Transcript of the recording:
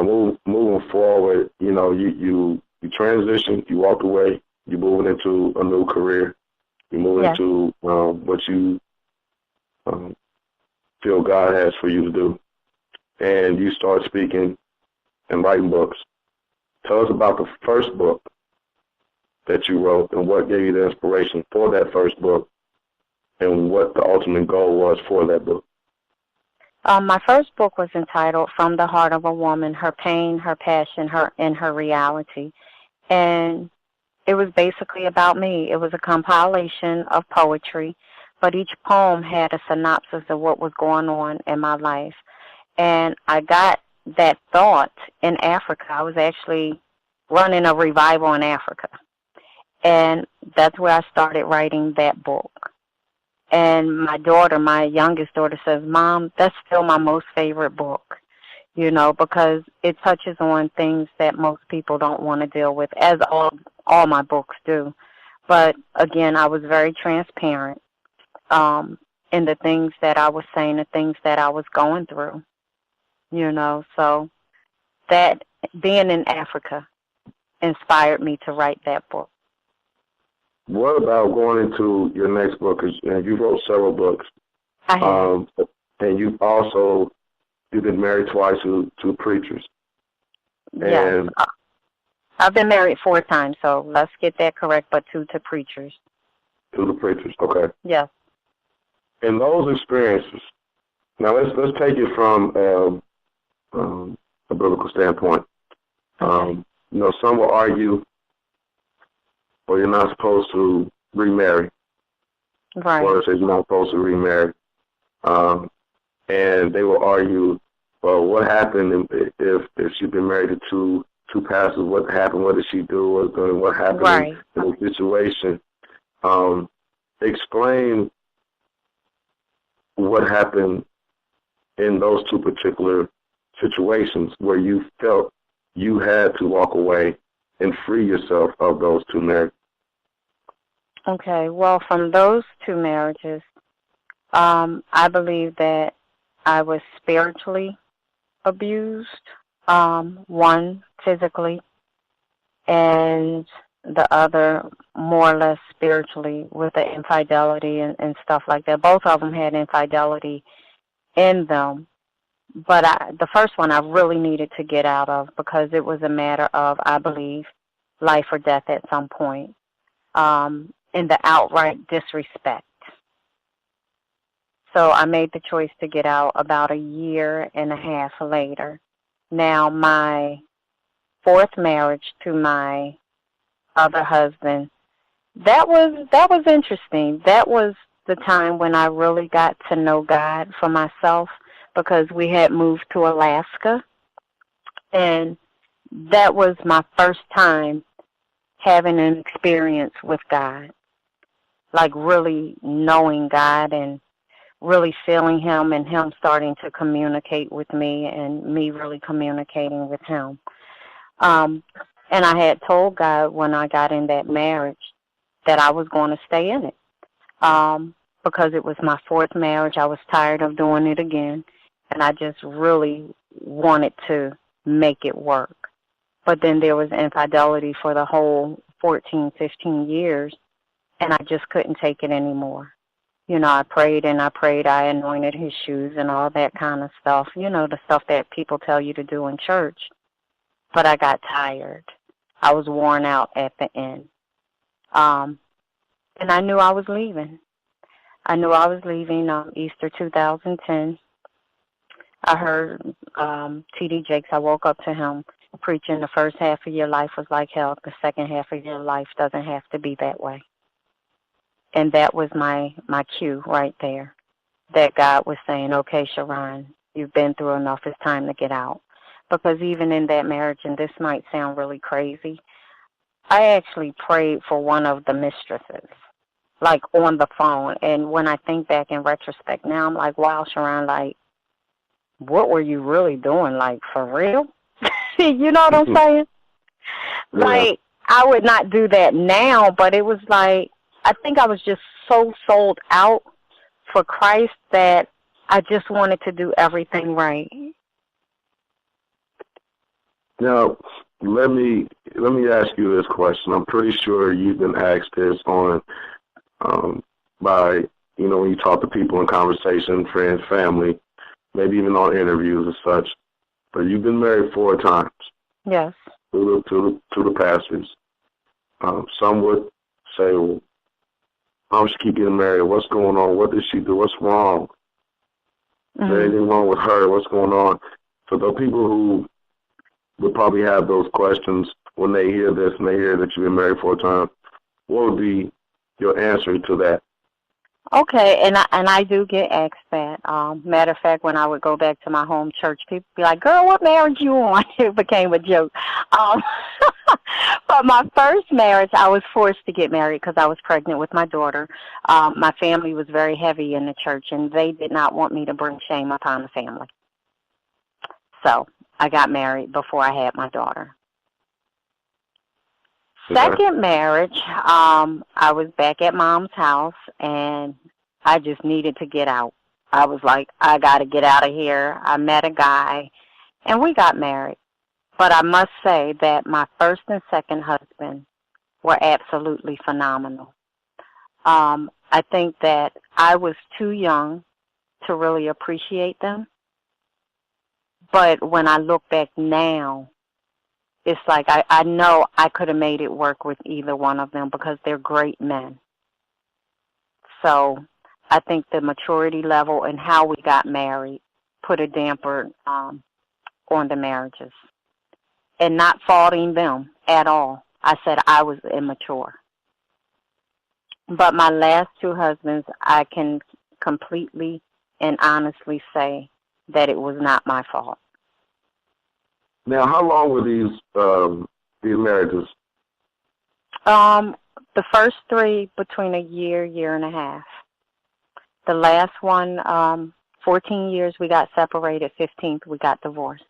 moving forward, you transitioned, you walked away, you're moving into a new career, you're moving Yes. into what you feel God has for you to do, and you start speaking and writing books. Tell us about the first book that you wrote and what gave you the inspiration for that first book and what the ultimate goal was for that book. My first book was entitled From the Heart of a Woman, Her Pain, Her Passion, and Her Reality. And it was basically about me. It was a compilation of poetry, but each poem had a synopsis of what was going on in my life. And I got that thought in Africa. I was actually running a revival in Africa. And that's where I started writing that book. And my daughter, my youngest daughter, says, Mom, that's still my most favorite book, because it touches on things that most people don't want to deal with, as all my books do. But, again, I was very transparent in the things that I was saying, the things that I was going through, So that, being in Africa, inspired me to write that book. What about going into your next book? 'Cause, you wrote several books. I have. And you've been married twice to preachers. Yes. I've been married 4 times, so let's get that correct, but 2 to preachers. 2 to preachers, okay. Yes. In those experiences, now let's take it from a biblical standpoint. Okay. Some will argue, or you're not supposed to remarry. Right. Or says you're not supposed to remarry. And they will argue, well, what happened if she'd been married to two pastors? What happened? What did she do? What happened Right. in the situation? Explain what happened in those 2 particular situations where you felt you had to walk away and free yourself of those 2 marriages. Okay. Well, from those 2 marriages, I believe that I was spiritually abused, one physically, and the other more or less spiritually with the infidelity and stuff like that. Both of them had infidelity in them. But the first one I really needed to get out of because it was a matter of, I believe, life or death at some point, in the outright disrespect. So I made the choice to get out about 1.5 years later. Now, my 4th marriage to my other husband, that was interesting. That was the time when I really got to know God for myself, because we had moved to Alaska, and that was my first time having an experience with God, like really knowing God and really feeling Him and Him starting to communicate with me and me really communicating with Him. And I had told God when I got in that marriage that I was going to stay in it because it was my 4th marriage. I was tired of doing it again, and I just really wanted to make it work. But then there was infidelity for the whole 14, 15 years, and I just couldn't take it anymore. I prayed and I prayed. I anointed his shoes and all that kind of stuff, the stuff that people tell you to do in church. But I got tired. I was worn out at the end. And I knew I was leaving. Easter 2010. I heard T.D. Jakes. I woke up to him preaching, the first half of your life was like hell. The second half of your life doesn't have to be that way. And that was my cue right there, that God was saying, okay, Cheron, you've been through enough. It's time to get out. Because even in that marriage, and this might sound really crazy, I actually prayed for one of the mistresses, like on the phone. And when I think back in retrospect now, I'm like, wow, Cheron, like, what were you really doing? Like, for real? You know what I'm saying? Yeah. Like, I would not do that now, but it was like, I think I was just so sold out for Christ that I just wanted to do everything right. Now, let me ask you this question. I'm pretty sure you've been asked this on by when you talk to people in conversation, friends, family, maybe even on interviews and such. But you've been married 4 times. Yes. To the pastors. Some would say, well, how she keep getting married? What's going on? What did she do? What's wrong? Is there anything wrong with her? What's going on? So the people who would probably have those questions when they hear this and they hear that you've been married 4 times, what would be your answer to that? Okay, and I do get asked that. Matter of fact, when I would go back to my home church, people be like, "Girl, what marriage you on?" It became a joke. But my first marriage, I was forced to get married because I was pregnant with my daughter. My family was very heavy in the church, and they did not want me to bring shame upon the family. So I got married before I had my daughter. Second marriage, I was back at Mom's house, and I just needed to get out. I was like, I got to get out of here. I met a guy, and we got married. But I must say that my first and second husband were absolutely phenomenal. I think that I was too young to really appreciate them. But when I look back now, it's like I know I could have made it work with either one of them because they're great men. So I think the maturity level and how we got married put a damper on the marriages. And not faulting them at all. I said I was immature. But my last 2 husbands, I can completely and honestly say that it was not my fault. Now, how long were these marriages? The first 3 between a year and a half. The last one, 14 years we got separated, 15th we got divorced.